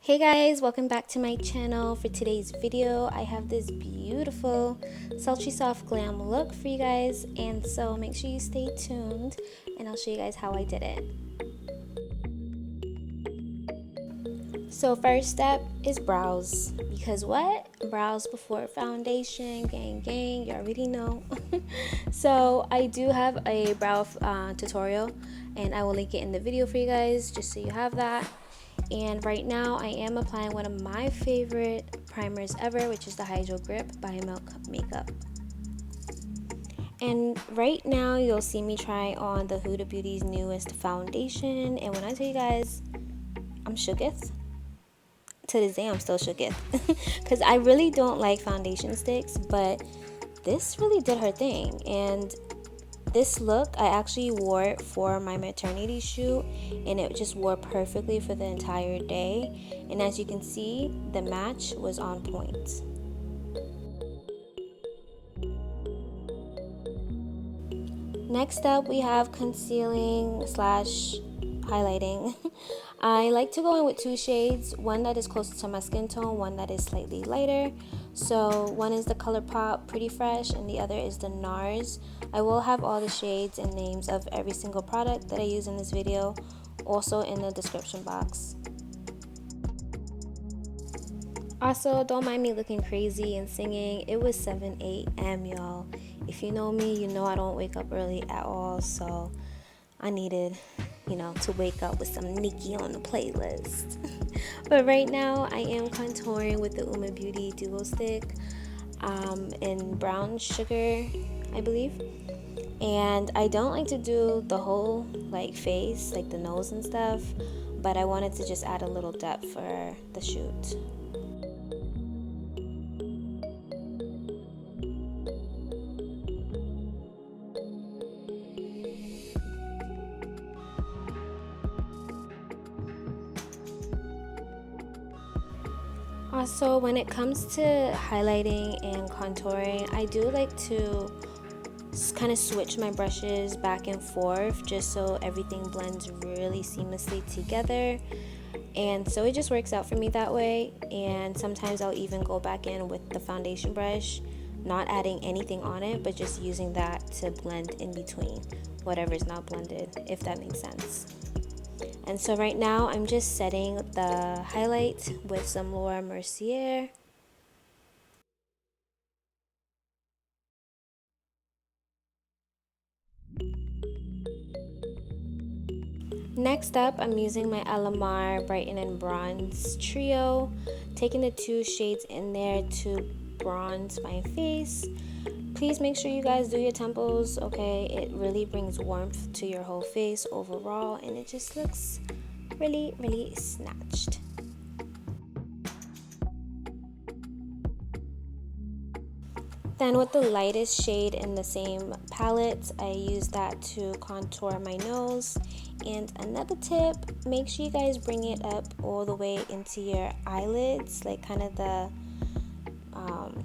Hey guys, welcome back to my channel. For today's video, I have this beautiful sultry soft glam look for you guys, and so make sure you stay tuned and I'll show you guys how I did it. So first step is brows, because what? Brows before foundation, gang gang, you already know. So I do have a brow tutorial and I will link it in the video for you guys just so you have that. And right now I am applying one of my favorite primers ever, which is the Hydro Grip by Milk Makeup. And right now you'll see me try on the Huda Beauty's newest foundation, and when I tell you guys I'm shooketh, to this day I'm still shooketh because I really don't like foundation sticks, but this really did her thing. And this look, I actually wore it for my maternity shoot and it just wore perfectly for the entire day. And as you can see, the match was on point. Next up, we have concealing slash highlighting. I like to go in with two shades, one that is closer to my skin tone, one that is slightly lighter. So one is the ColourPop Pretty Fresh and the other is the NARS. I will have all the shades and names of every single product that I use in this video also in the description box. Also, don't mind me looking crazy and singing. It was 7 a.m. y'all. If you know me, you know I don't wake up early at all, so I needed, to wake up with some Nicki on the playlist. But right now I am contouring with the Uma Beauty Duo Stick in brown sugar, I believe. And I don't like to do the whole face, like the nose and stuff, but I wanted to just add a little depth for the shoot. Also, when it comes to highlighting and contouring, I do like to kind of switch my brushes back and forth just so everything blends really seamlessly together. And so it just works out for me that way. And sometimes I'll even go back in with the foundation brush, not adding anything on it, but just using that to blend in between whatever's not blended, if that makes sense. And so right now I'm just setting the highlight with some Laura Mercier. Next up, I'm using my Alamar Brighten and Bronze Trio, taking the two shades in there to bronze my face. Please make sure you guys do your temples, okay? It really brings warmth to your whole face overall, and it just looks really, really snatched. Then with the lightest shade in the same palette, I use that to contour my nose. And another tip, make sure you guys bring it up all the way into your eyelids, like kind of the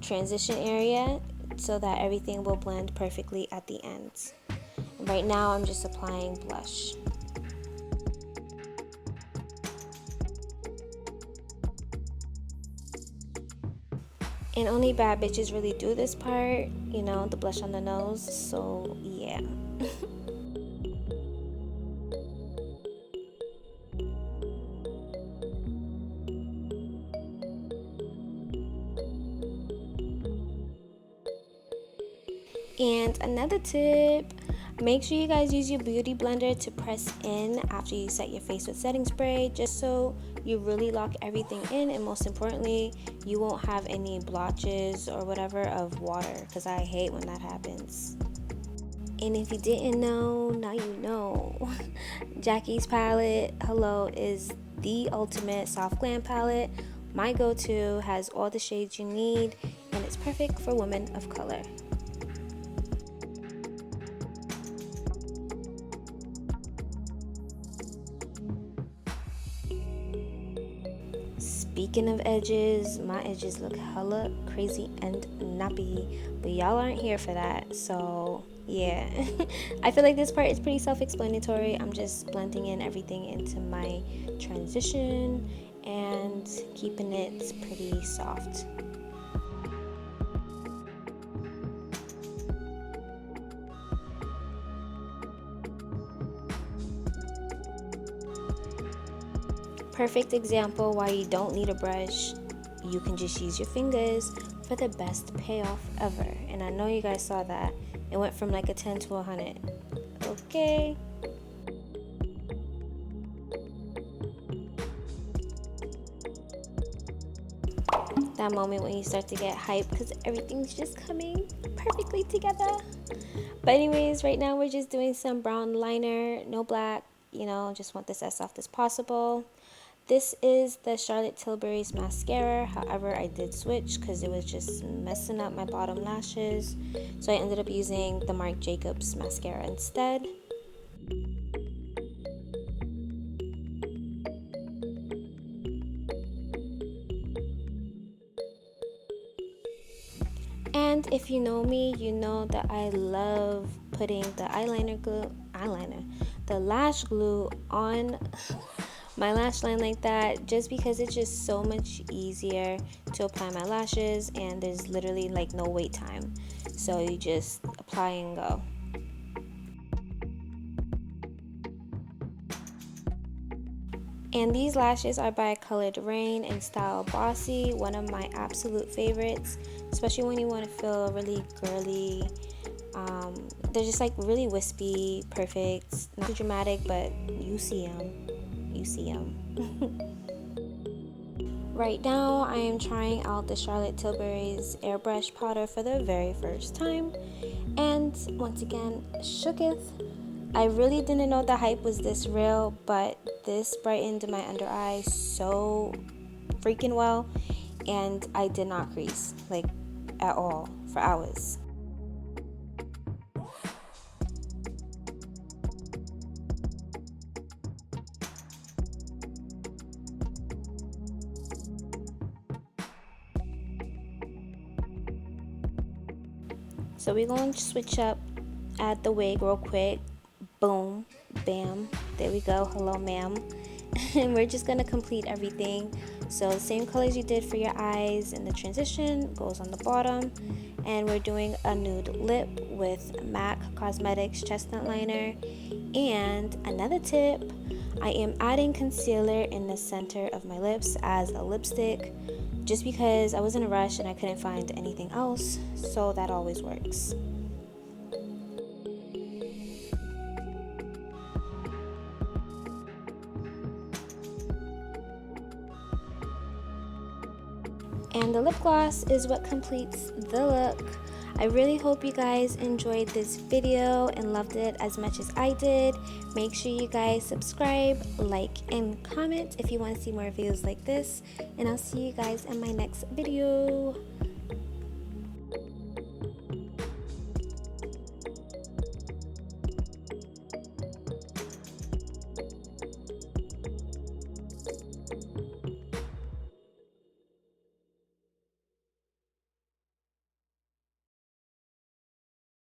transition area, so that everything will blend perfectly at the end. Right now I'm just applying blush. And only bad bitches really do this part, the blush on the nose, so yeah. And another tip, make sure you guys use your beauty blender to press in after you set your face with setting spray, just so you really lock everything in, and most importantly, you won't have any blotches or whatever of water, because I hate when that happens. And if you didn't know, now you know. Jackie's palette, hello, is the ultimate soft glam palette. My go-to, has all the shades you need, and it's perfect for women of color. Speaking of edges, my edges look hella crazy and nappy, but y'all aren't here for that, so yeah. I feel like this part is pretty self-explanatory. I'm just blending in everything into my transition and keeping it pretty soft. Perfect example why you don't need a brush. You can just use your fingers for the best payoff ever. And I know you guys saw that. It went from like a 10 to 100. Okay. That moment when you start to get hyped because everything's just coming perfectly together. But anyways, right now we're just doing some brown liner, no black, just want this as soft as possible. This is the Charlotte Tilbury's mascara. However, I did switch because it was just messing up my bottom lashes. So I ended up using the Marc Jacobs mascara instead. And if you know me, you know that I love putting the the lash glue on my lash line like that, just because it's just so much easier to apply my lashes and there's literally like no wait time. So you just apply and go. And these lashes are by Colored Rain in style Bossy, one of my absolute favorites, especially when you want to feel really girly. They're just like really wispy, perfect, not too dramatic, but you see them. You see them. Right now, I am trying out the Charlotte Tilbury's airbrush powder for the very first time, and once again, shooketh. I really didn't know the hype was this real, but this brightened my under eye so freaking well, and I did not crease, like, at all, for hours. So we're going to switch up, add the wig real quick. Boom, bam, there we go. Hello, ma'am. And we're just going to complete everything. So the same colors you did for your eyes in the transition goes on the bottom. And we're doing a nude lip with MAC Cosmetics Chestnut Liner. And another tip, I am adding concealer in the center of my lips as a lipstick, just because I was in a rush and I couldn't find anything else, so that always works. And the lip gloss is what completes the look. I really hope you guys enjoyed this video and loved it as much as I did. Make sure you guys subscribe, like, and comment if you want to see more videos like this. And I'll see you guys in my next video.